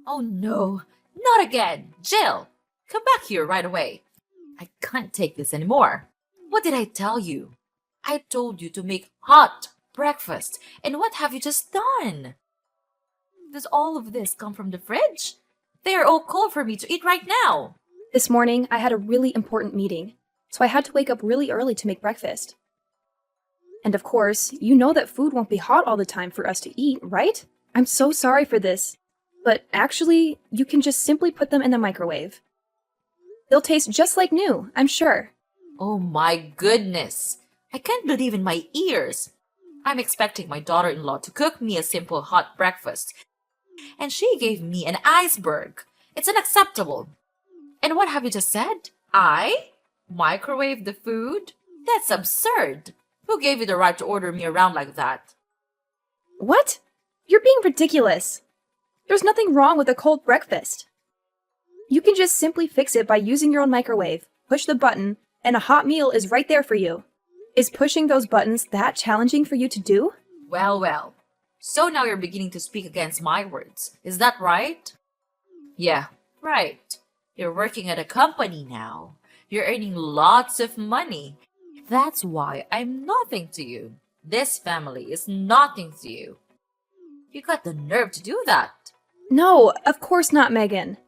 Oh no, not again! Jill! Come back here right away. I can't take this anymore. What did I tell you? I told you to make hot breakfast, and what have you just done? Does all of this come from the fridge? They are all cold for me to eat right now. This morning, I had a really important meeting, so I had to wake up really early to make breakfast. And of course, you know that food won't be hot all the time for us to eat, right? I'm so sorry for this. But actually, you can just simply put them in the microwave. They'll taste just like new, I'm sure. Oh my goodness! I can't believe in my ears. I'm expecting my daughter-in-law to cook me a simple hot breakfast, and she gave me an iceberg. It's unacceptable. And what have you just said? I microwave the food? That's absurd. Who gave you the right to order me around like that? What? You're being ridiculous. There's nothing wrong with a cold breakfast. You can just simply fix it by using your own microwave, push the button, and a hot meal is right there for you. Is pushing those buttons that challenging for you to do? Well, well. So now you're beginning to speak against my words. Is that right? Yeah, right. You're working at a company now. You're earning lots of money. That's why I'm nothing to you. This family is nothing to you. You got the nerve to do that. No, of course not, Megan.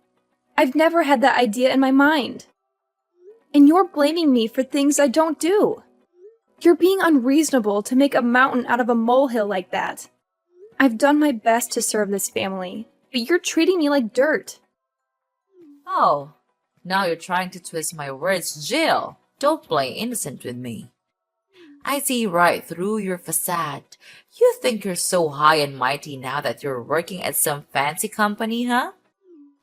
I've never had that idea in my mind. And you're blaming me for things I don't do. You're being unreasonable to make a mountain out of a molehill like that. I've done my best to serve this family, but you're treating me like dirt. Oh, now you're trying to twist my words, Jill. Don't play innocent with me. I see right through your facade. You think you're so high and mighty now that you're working at some fancy company, huh?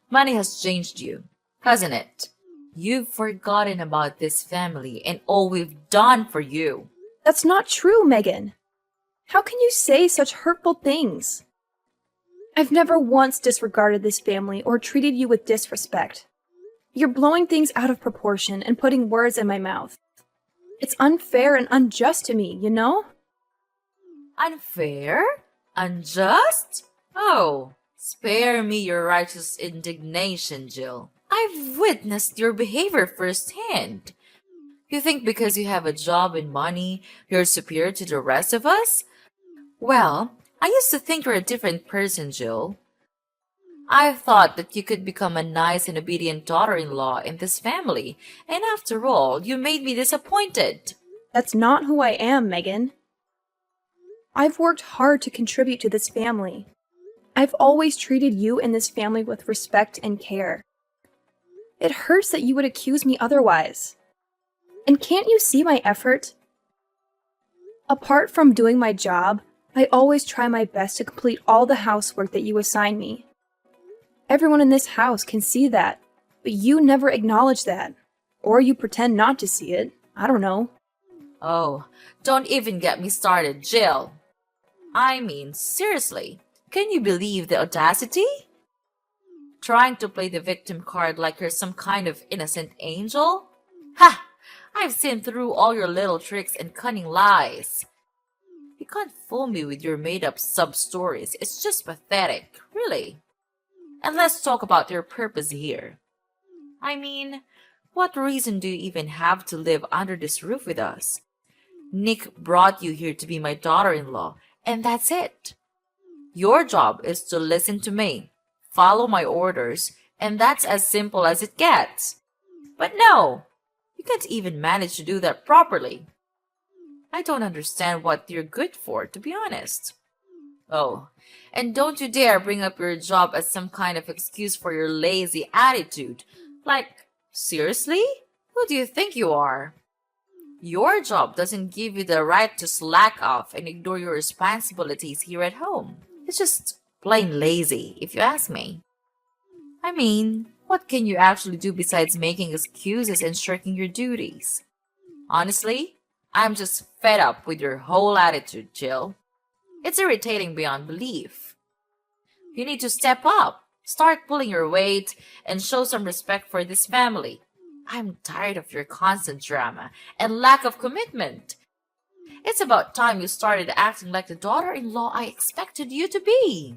Money has changed you, hasn't it? You've forgotten about this family and all we've done for you. That's not true, Megan. How can you say such hurtful things? I've never once disregarded this family or treated you with disrespect. You're blowing things out of proportion and putting words in my mouth. It's unfair and unjust to me, you know? Unfair? Unjust? Oh, spare me your righteous indignation, Jill. I've witnessed your behavior firsthand. You think because you have a job and money, you're superior to the rest of us? Well, I used to think you're a different person, Jill. I thought that you could become a nice and obedient daughter-in-law in this family, and after all, you made me disappointed. That's not who I am, Megan. I've worked hard to contribute to this family. I've always treated you and this family with respect and care. It hurts that you would accuse me otherwise. And can't you see my effort? Apart from doing my job, I always try my best to complete all the housework that you assign me. Everyone in this house can see that, but you never acknowledge that. Or you pretend not to see it. I don't know. Oh, don't even get me started, Jill. I mean, seriously, can you believe the audacity? Trying to play the victim card like you're some kind of innocent angel? Ha! I've seen through all your little tricks and cunning lies. You can't fool me with your made-up sub-stories. It's just pathetic, really. And let's talk about your purpose here. I mean, what reason do you even have to live under this roof with us? Nick brought you here to be my daughter-in-law, and that's it. Your job is to listen to me, follow my orders, and that's as simple as it gets. But no, you can't even manage to do that properly. I don't understand what you're good for, to be honest. Oh, and don't you dare bring up your job as some kind of excuse for your lazy attitude. Like, seriously? Who do you think you are? Your job doesn't give you the right to slack off and ignore your responsibilities here at home. It's just plain lazy, if you ask me. I mean, what can you actually do besides making excuses and shirking your duties? Honestly, I'm just fed up with your whole attitude, Jill. It's irritating beyond belief. You need to step up, start pulling your weight, and show some respect for this family. I'm tired of your constant drama and lack of commitment. It's about time you started acting like the daughter-in-law I expected you to be.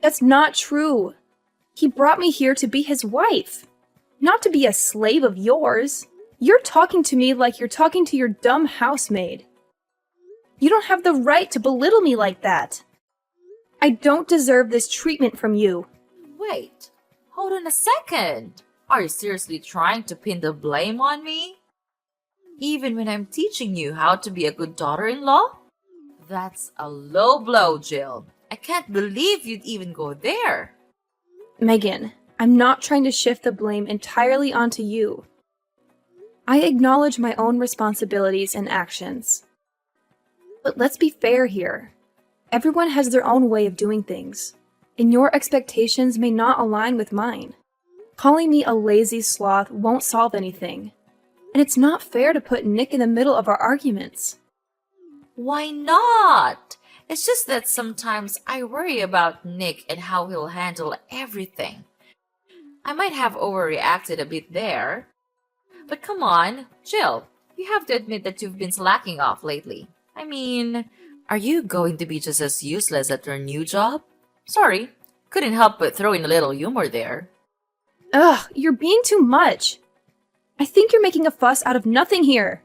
That's not true. He brought me here to be his wife, not to be a slave of yours. You're talking to me like you're talking to your dumb housemaid. You don't have the right to belittle me like that. I don't deserve this treatment from you. Wait, hold on a second. Are you seriously trying to pin the blame on me? Even when I'm teaching you how to be a good daughter-in-law? That's a low blow, Jill. I can't believe you'd even go there. Megan, I'm not trying to shift the blame entirely onto you. I acknowledge my own responsibilities and actions. But let's be fair here. Everyone has their own way of doing things, and your expectations may not align with mine. Calling me a lazy sloth won't solve anything, and it's not fair to put Nick in the middle of our arguments. Why not? It's just that sometimes I worry about Nick and how he'll handle everything. I might have overreacted a bit there. But come on, Jill, you have to admit that you've been slacking off lately. I mean, are you going to be just as useless at your new job? Sorry, couldn't help but throw in a little humor there. Ugh, you're being too much. I think you're making a fuss out of nothing here.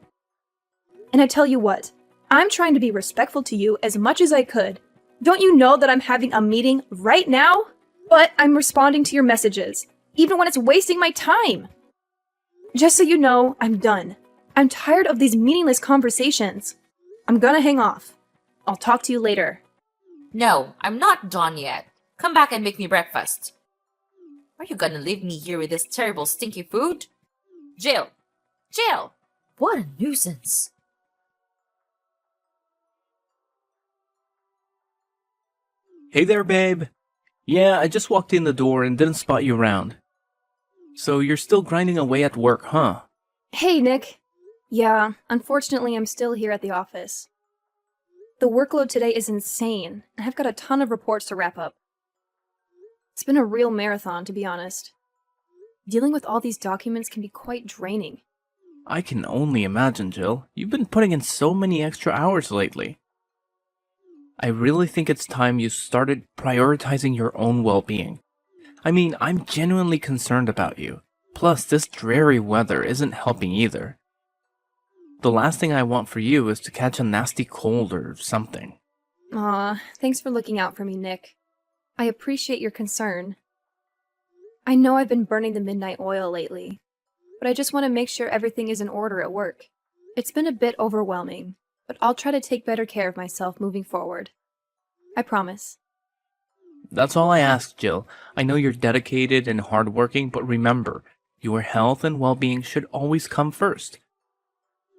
And I tell you what, I'm trying to be respectful to you as much as I could. Don't you know that I'm having a meeting right now? But I'm responding to your messages, even when it's wasting my time. Just so you know, I'm done. I'm tired of these meaningless conversations. I'm gonna hang off. I'll talk to you later. No, I'm not done yet. Come back and make me breakfast. Are you gonna leave me here with this terrible stinky food? Jill! Jill! What a nuisance! Hey there, babe. Yeah, I just walked in the door and didn't spot you around. So you're still grinding away at work, huh? Hey, Nick. Yeah, unfortunately, I'm still here at the office. The workload today is insane, and I've got a ton of reports to wrap up. It's been a real marathon, to be honest. Dealing with all these documents can be quite draining. I can only imagine, Jill. You've been putting in so many extra hours lately. I really think it's time you started prioritizing your own well-being. I mean, I'm genuinely concerned about you. Plus, this dreary weather isn't helping either. The last thing I want for you is to catch a nasty cold or something. Aw, thanks for looking out for me, Nick. I appreciate your concern. I know I've been burning the midnight oil lately, but I just want to make sure everything is in order at work. It's been a bit overwhelming, but I'll try to take better care of myself moving forward. I promise. That's all I ask, Jill. I know you're dedicated and hardworking, but remember, your health and well-being should always come first.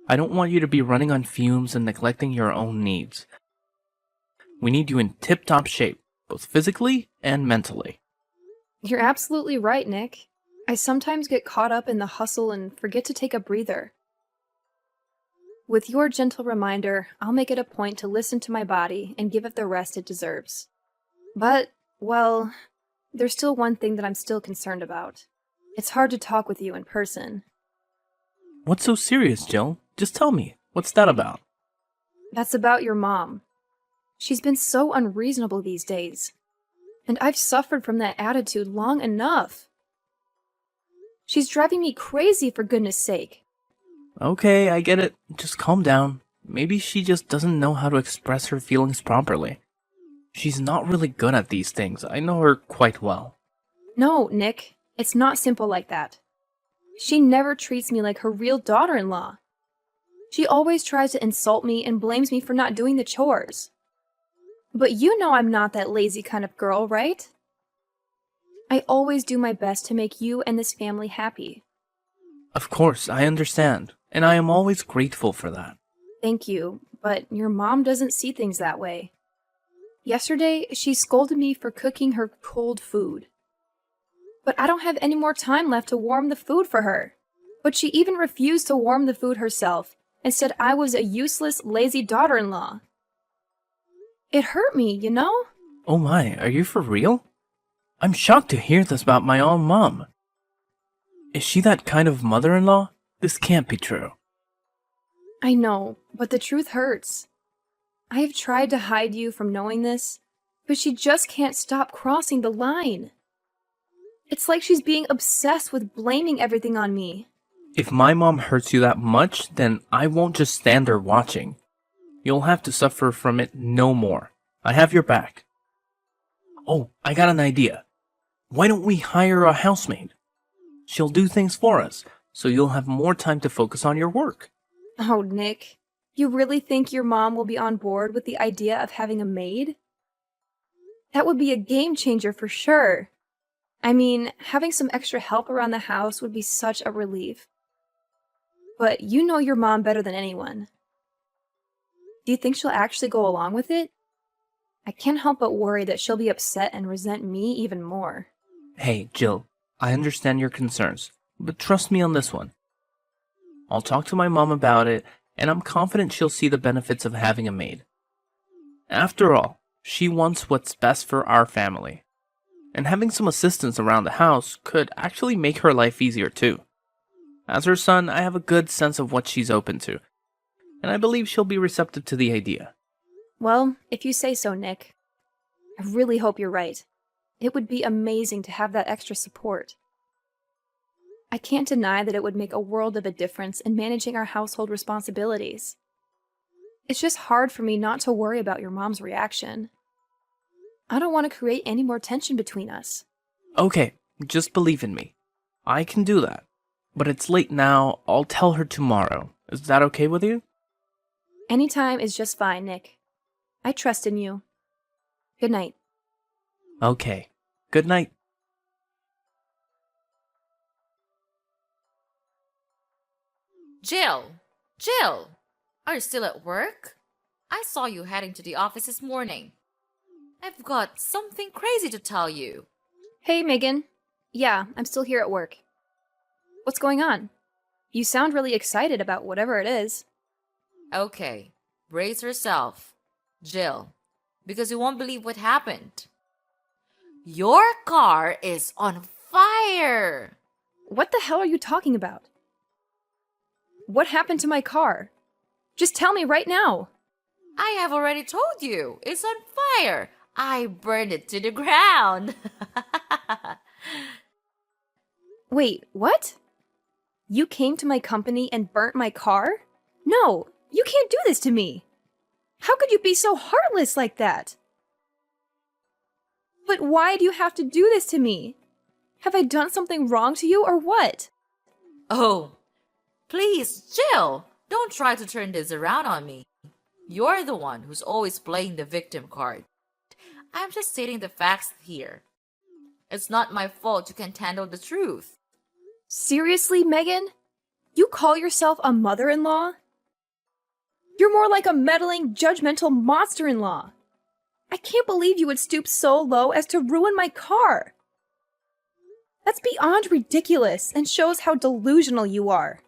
I don't want you to be running on fumes and neglecting your own needs. We need you in tip-top shape, both physically and mentally. You're absolutely right, Nick. I sometimes get caught up in the hustle and forget to take a breather. With your gentle reminder, I'll make it a point to listen to my body and give it the rest it deserves. But, well, there's still one thing that I'm still concerned about. It's hard to talk with you in person. What's so serious, Jill? Just tell me. What's that about? That's about your mom. She's been so unreasonable these days. And I've suffered from that attitude long enough. She's driving me crazy, for goodness sake. Okay, I get it. Just calm down. Maybe she just doesn't know how to express her feelings properly. She's not really good at these things. I know her quite well. No, Nick. It's not simple like that. She never treats me like her real daughter-in-law. She always tries to insult me and blames me for not doing the chores. But you know I'm not that lazy kind of girl, right? I always do my best to make you and this family happy. Of course, I understand, and I am always grateful for that. Thank you, but your mom doesn't see things that way. Yesterday, she scolded me for cooking her cold food. But I don't have any more time left to warm the food for her. But she even refused to warm the food herself and said I was a useless, lazy daughter-in-law. It hurt me, you know? Oh my, are you for real? I'm shocked to hear this about my own mom. Is she that kind of mother-in-law? This can't be true. I know, but the truth hurts. I have tried to hide you from knowing this, but she just can't stop crossing the line. It's like she's being obsessed with blaming everything on me. If my mom hurts you that much, then I won't just stand there watching. You'll have to suffer from it no more. I have your back. Oh, I got an idea. Why don't we hire a housemaid? She'll do things for us, so you'll have more time to focus on your work. Oh, Nick, you really think your mom will be on board with the idea of having a maid? That would be a game changer for sure. I mean, having some extra help around the house would be such a relief. But you know your mom better than anyone. Do you think she'll actually go along with it? I can't help but worry that she'll be upset and resent me even more. Hey, Jill, I understand your concerns, but trust me on this one. I'll talk to my mom about it, and I'm confident she'll see the benefits of having a maid. After all, she wants what's best for our family. And having some assistance around the house could actually make her life easier too. As her son, I have a good sense of what she's open to, and I believe she'll be receptive to the idea. Well, if you say so, Nick. I really hope you're right. It would be amazing to have that extra support. I can't deny that it would make a world of a difference in managing our household responsibilities. It's just hard for me not to worry about your mom's reaction. I don't want to create any more tension between us. Okay, just believe in me. I can do that. But it's late now, I'll tell her tomorrow. Is that okay with you? Anytime is just fine, Nick. I trust in you. Good night. Okay. Good night. Jill! Jill! Are you still at work? I saw you heading to the office this morning. I've got something crazy to tell you. Hey, Megan. Yeah, I'm still here at work. What's going on? You sound really excited about whatever it is. Okay, brace yourself, Jill, because you won't believe what happened. Your car is on fire! What the hell are you talking about? What happened to my car? Just tell me right now. I have already told you, it's on fire. I burned it to the ground. Wait, what? You came to my company and burnt my car? No, you can't do this to me. How could you be so heartless like that? But why do you have to do this to me? Have I done something wrong to you or what? Oh, please, Jill, don't try to turn this around on me. You're the one who's always playing the victim card. I'm just stating the facts here. It's not my fault you can't handle the truth. Seriously, Megan? You call yourself a mother-in-law? You're more like a meddling, judgmental monster-in-law. I can't believe you would stoop so low as to ruin my car. That's beyond ridiculous and shows how delusional you are.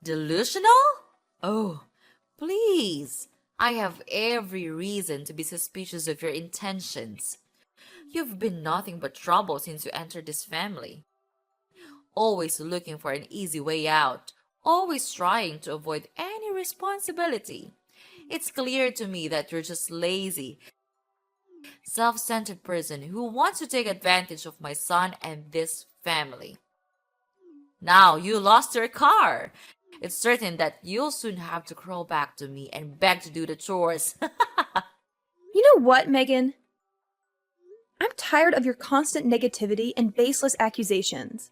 Delusional? Oh, please. I have every reason to be suspicious of your intentions. You've been nothing but trouble since you entered this family. Always looking for an easy way out, always trying to avoid any responsibility. It's clear to me that you're just lazy, self-centered person who wants to take advantage of my son and this family. Now you lost your car. It's certain that you'll soon have to crawl back to me and beg to do the chores. You know what, Megan? I'm tired of your constant negativity and baseless accusations.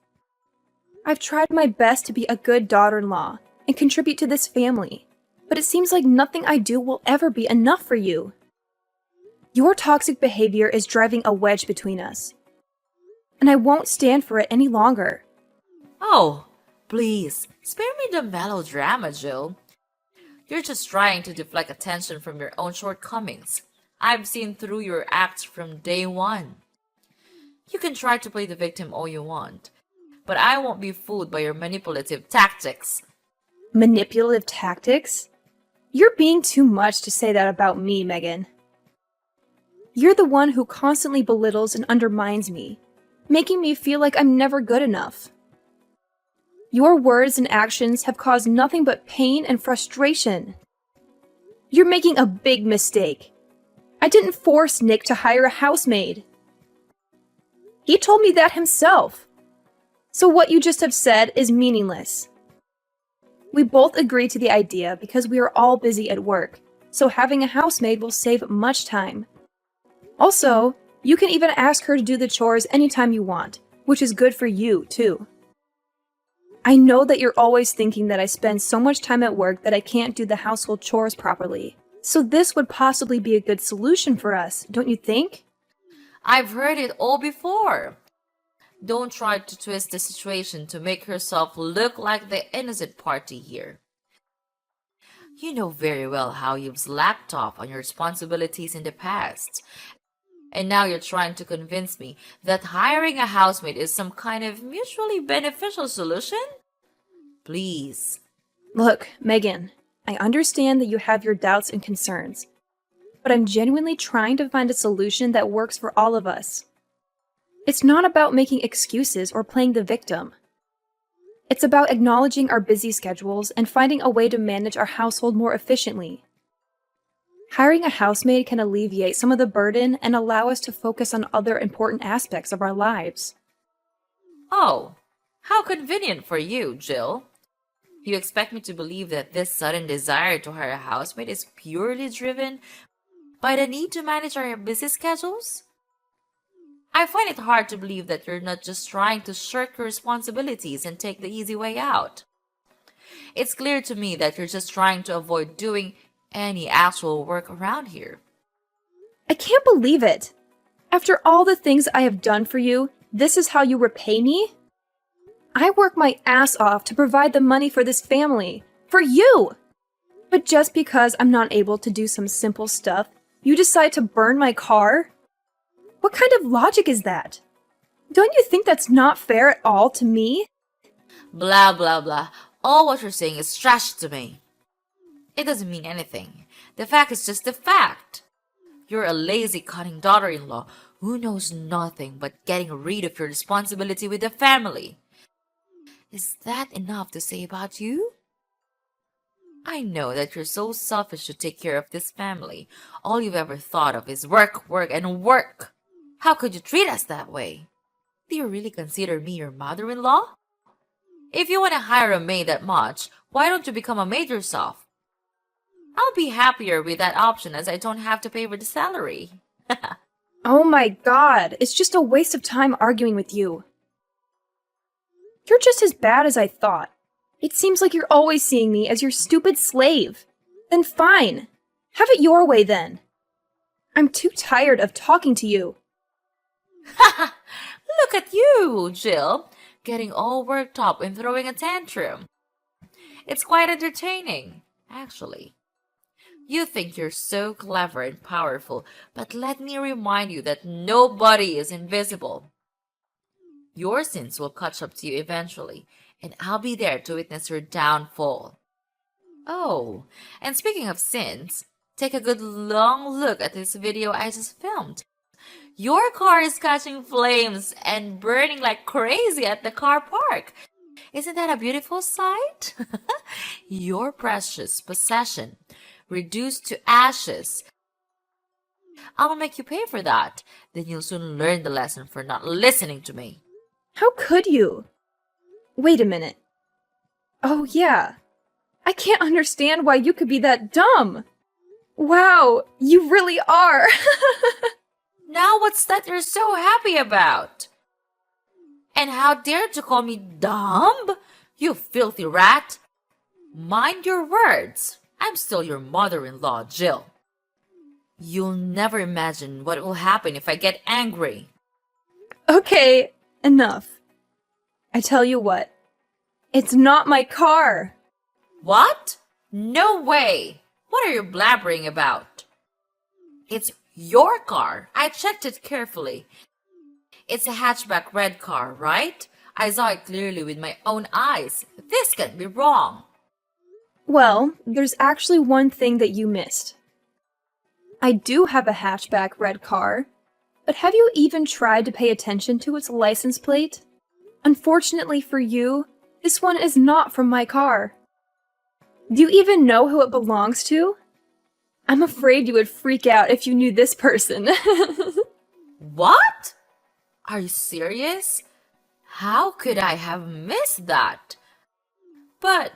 I've tried my best to be a good daughter-in-law and contribute to this family, but it seems like nothing I do will ever be enough for you. Your toxic behavior is driving a wedge between us, and I won't stand for it any longer. Oh, please, spare me the melodrama, Jill. You're just trying to deflect attention from your own shortcomings. I've seen through your acts from day one. You can try to play the victim all you want, but I won't be fooled by your manipulative tactics. Manipulative tactics? You're being too much to say that about me, Megan. You're the one who constantly belittles and undermines me, making me feel like I'm never good enough. Your words and actions have caused nothing but pain and frustration. You're making a big mistake. I didn't force Nick to hire a housemaid. He told me that himself. So what you just have said is meaningless. We both agree to the idea because we are all busy at work, so having a housemaid will save much time. Also, you can even ask her to do the chores anytime you want, which is good for you, too. I know that you're always thinking that I spend so much time at work that I can't do the household chores properly, so this would possibly be a good solution for us, don't you think? I've heard it all before. Don't try to twist the situation to make yourself look like the innocent party here. You know very well how you've slacked off on your responsibilities in the past. And now you're trying to convince me that hiring a housemaid is some kind of mutually beneficial solution? Please. Look, Megan, I understand that you have your doubts and concerns, but I'm genuinely trying to find a solution that works for all of us. It's not about making excuses or playing the victim. It's about acknowledging our busy schedules and finding a way to manage our household more efficiently. Hiring a housemaid can alleviate some of the burden and allow us to focus on other important aspects of our lives. Oh, how convenient for you, Jill. You expect me to believe that this sudden desire to hire a housemaid is purely driven by the need to manage our busy schedules? I find it hard to believe that you're not just trying to shirk your responsibilities and take the easy way out. It's clear to me that you're just trying to avoid doing any actual work around here. I can't believe it! After all the things I have done for you, this is how you repay me? I work my ass off to provide the money for this family. For you! But just because I'm not able to do some simple stuff, you decide to burn my car? What kind of logic is that? Don't you think that's not fair at all to me? Blah, blah, blah. All what you're saying is trash to me. It doesn't mean anything. The fact is just the fact. You're a lazy, cunning daughter-in-law who knows nothing but getting rid of your responsibility with the family. Is that enough to say about you? I know that you're so selfish to take care of this family. All you've ever thought of is work, work, and work. How could you treat us that way? Do you really consider me your mother-in-law? If you want to hire a maid that much, why don't you become a maid yourself? I'll be happier with that option as I don't have to pay for the salary. Oh my god, it's just a waste of time arguing with you. You're just as bad as I thought. It seems like you're always seeing me as your stupid slave. Then fine. Have it your way then. I'm too tired of talking to you. Look at you, Jill, getting all worked up and throwing a tantrum. It's quite entertaining, actually. You think you're so clever and powerful, but let me remind you that nobody is invisible. Your sins will catch up to you eventually, and I'll be there to witness your downfall. Oh, and speaking of sins, take a good long look at this video I just filmed. Your car is catching flames and burning like crazy at the car park. Isn't that a beautiful sight? Your precious possession reduced to ashes. I'll make you pay for that. Then you'll soon learn the lesson for not listening to me. How could you? Wait a minute. Oh yeah. I can't understand why you could be that dumb. Wow, you really are. Now what's that you're so happy about? And how dare you call me dumb? You filthy rat. Mind your words. I'm still your mother-in-law, Jill. You'll never imagine what will happen if I get angry. Okay, enough. I tell you what. It's not my car. What? No way. What are you blabbering about? It's your car. I checked it carefully. It's a hatchback red car, right? I saw it clearly with my own eyes. This can't be wrong. Well, there's actually one thing that you missed. I do have a hatchback red car, but have you even tried to pay attention to its license plate? Unfortunately for you, this one is not from my car. Do you even know who it belongs to? I'm afraid you would freak out if you knew this person. What? Are you serious? How could I have missed that? But,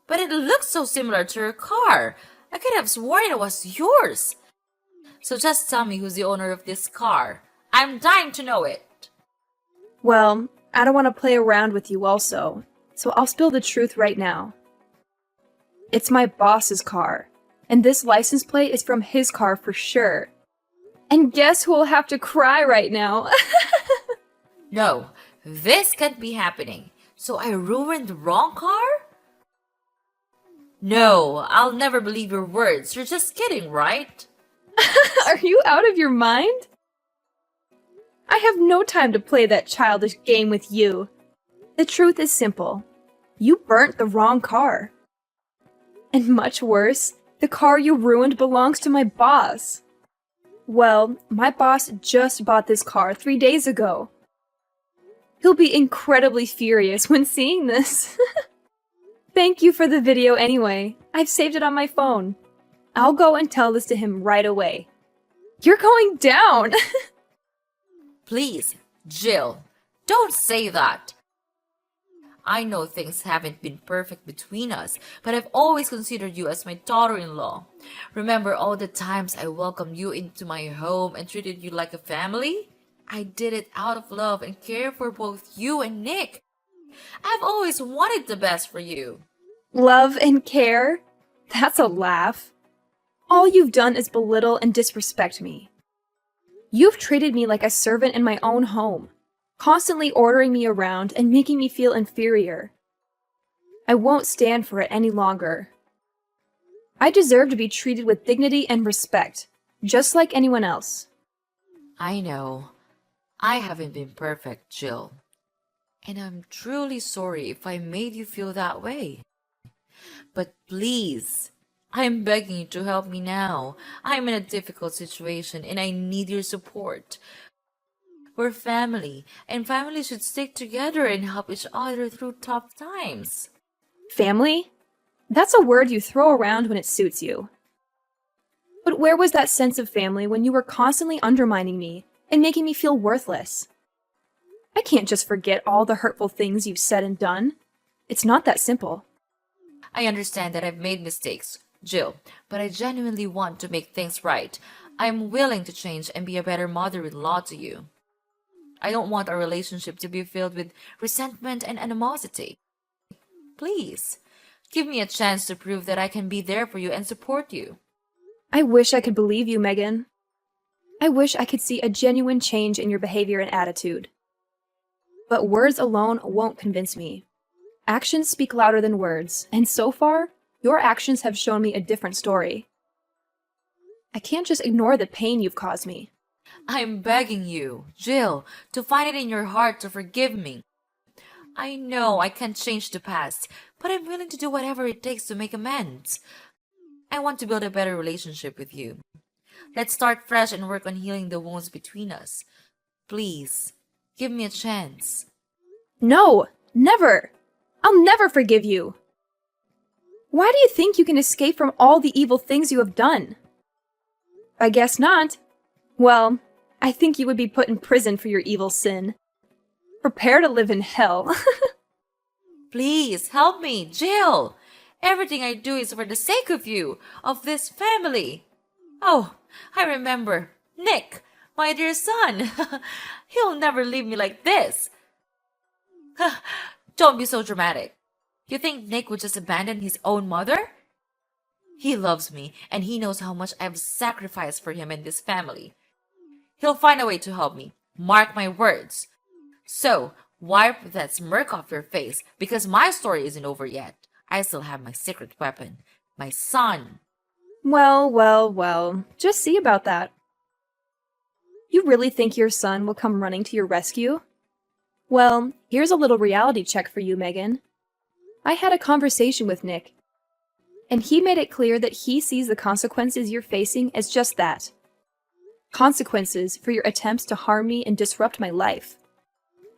but it looks so similar to your car. I could have sworn it was yours. So just tell me who's the owner of this car. I'm dying to know it. Well, I don't want to play around with you also, so I'll spill the truth right now. It's my boss's car, and this license plate is from his car for sure. And guess who will have to cry right now? No, this can't be happening. So I ruined the wrong car? No, I'll never believe your words. You're just kidding, right? Are you out of your mind? I have no time to play that childish game with you. The truth is simple. You burnt the wrong car. And much worse, the car you ruined belongs to my boss. Well, my boss just bought this car 3 days ago. He'll be incredibly furious when seeing this. Thank you for the video anyway. I've saved it on my phone. I'll go and tell this to him right away. You're going down! Please, Jill, don't say that. I know things haven't been perfect between us, but I've always considered you as my daughter-in-law. Remember all the times I welcomed you into my home and treated you like a family? I did it out of love and care for both you and Nick. I've always wanted the best for you. Love and care? That's a laugh. All you've done is belittle and disrespect me. You've treated me like a servant in my own home, constantly ordering me around and making me feel inferior. I won't stand for it any longer. I deserve to be treated with dignity and respect, just like anyone else. I know. I haven't been perfect, Jill. And I'm truly sorry if I made you feel that way. But please, I'm begging you to help me now. I'm in a difficult situation and I need your support. We're family, and families should stick together and help each other through tough times. Family? That's a word you throw around when it suits you. But where was that sense of family when you were constantly undermining me and making me feel worthless? I can't just forget all the hurtful things you've said and done. It's not that simple. I understand that I've made mistakes, Jill, but I genuinely want to make things right. I'm willing to change and be a better mother-in-law to you. I don't want our relationship to be filled with resentment and animosity. Please, give me a chance to prove that I can be there for you and support you. I wish I could believe you, Megan. I wish I could see a genuine change in your behavior and attitude. But words alone won't convince me. Actions speak louder than words, and so far, your actions have shown me a different story. I can't just ignore the pain you've caused me. I'm begging you, Jill, to find it in your heart to forgive me. I know I can't change the past, but I'm willing to do whatever it takes to make amends. I want to build a better relationship with you. Let's start fresh and work on healing the wounds between us. Please, give me a chance. No, never! I'll never forgive you! Why do you think you can escape from all the evil things you have done? I guess not. Well, I think you would be put in prison for your evil sin. Prepare to live in hell. Please, help me, Jill! Everything I do is for the sake of you, of this family. Oh, I remember. Nick, my dear son. He'll never leave me like this. Don't be so dramatic. You think Nick would just abandon his own mother? He loves me, and he knows how much I've sacrificed for him and this family. He'll find a way to help me. Mark my words. So, wipe that smirk off your face, because my story isn't over yet. I still have my secret weapon. My son. Well. Just see about that. You really think your son will come running to your rescue? Well, here's a little reality check for you, Megan. I had a conversation with Nick, and he made it clear that he sees the consequences you're facing as just that. Consequences for your attempts to harm me and disrupt my life.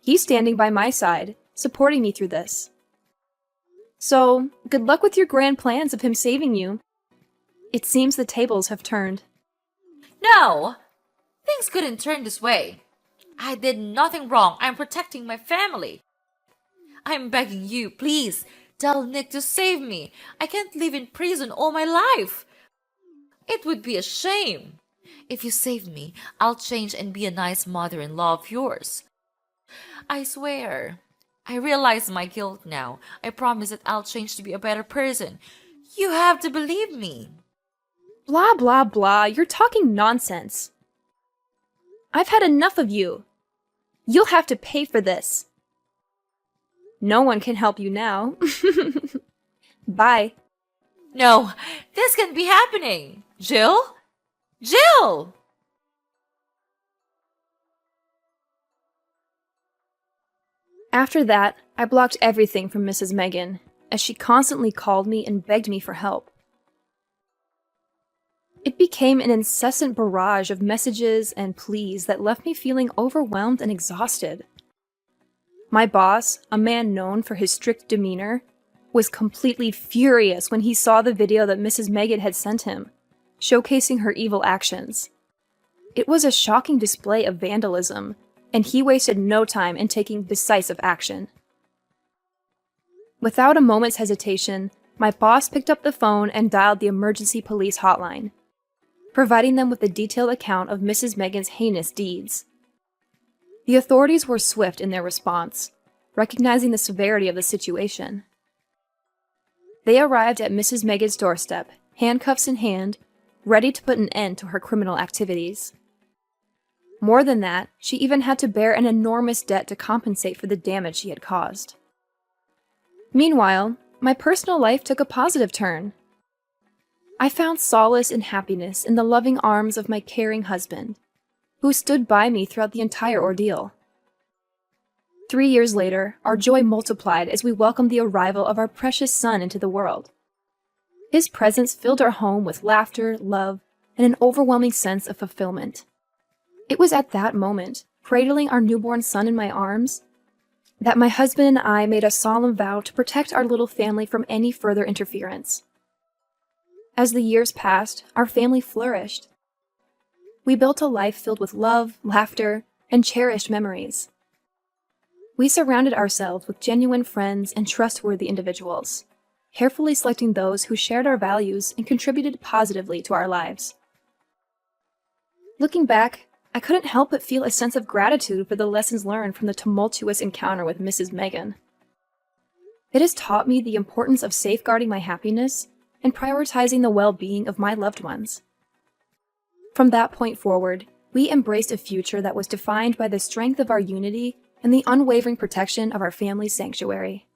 He's standing by my side, supporting me through this. So, good luck with your grand plans of him saving you. It seems the tables have turned. No! Things couldn't turn this way. I did nothing wrong. I'm protecting my family. I'm begging you, please, tell Nick to save me. I can't live in prison all my life. It would be a shame. If you save me, I'll change and be a nice mother-in-law of yours. I swear. I realize my guilt now. I promise that I'll change to be a better person. You have to believe me. Blah, blah, blah. You're talking nonsense. I've had enough of you. You'll have to pay for this. No one can help you now. Bye. No, this can't be happening. Jill? Jill! After that, I blocked everything from Mrs. Megan, as she constantly called me and begged me for help. It became an incessant barrage of messages and pleas that left me feeling overwhelmed and exhausted. My boss, a man known for his strict demeanor, was completely furious when he saw the video that Mrs. Megan had sent him, showcasing her evil actions. It was a shocking display of vandalism, and he wasted no time in taking decisive action. Without a moment's hesitation, my boss picked up the phone and dialed the emergency police hotline, providing them with a detailed account of Mrs. Megan's heinous deeds. The authorities were swift in their response, recognizing the severity of the situation. They arrived at Mrs. Megan's doorstep, handcuffs in hand, ready to put an end to her criminal activities. More than that, she even had to bear an enormous debt to compensate for the damage she had caused. Meanwhile, my personal life took a positive turn. I found solace and happiness in the loving arms of my caring husband, who stood by me throughout the entire ordeal. 3 years later, our joy multiplied as we welcomed the arrival of our precious son into the world. His presence filled our home with laughter, love, and an overwhelming sense of fulfillment. It was at that moment, cradling our newborn son in my arms, that my husband and I made a solemn vow to protect our little family from any further interference. As the years passed, our family flourished. We built a life filled with love, laughter, and cherished memories. We surrounded ourselves with genuine friends and trustworthy individuals, carefully selecting those who shared our values and contributed positively to our lives. Looking back, I couldn't help but feel a sense of gratitude for the lessons learned from the tumultuous encounter with Mrs. Megan. It has taught me the importance of safeguarding my happiness and prioritizing the well-being of my loved ones. From that point forward, we embraced a future that was defined by the strength of our unity and the unwavering protection of our family's sanctuary.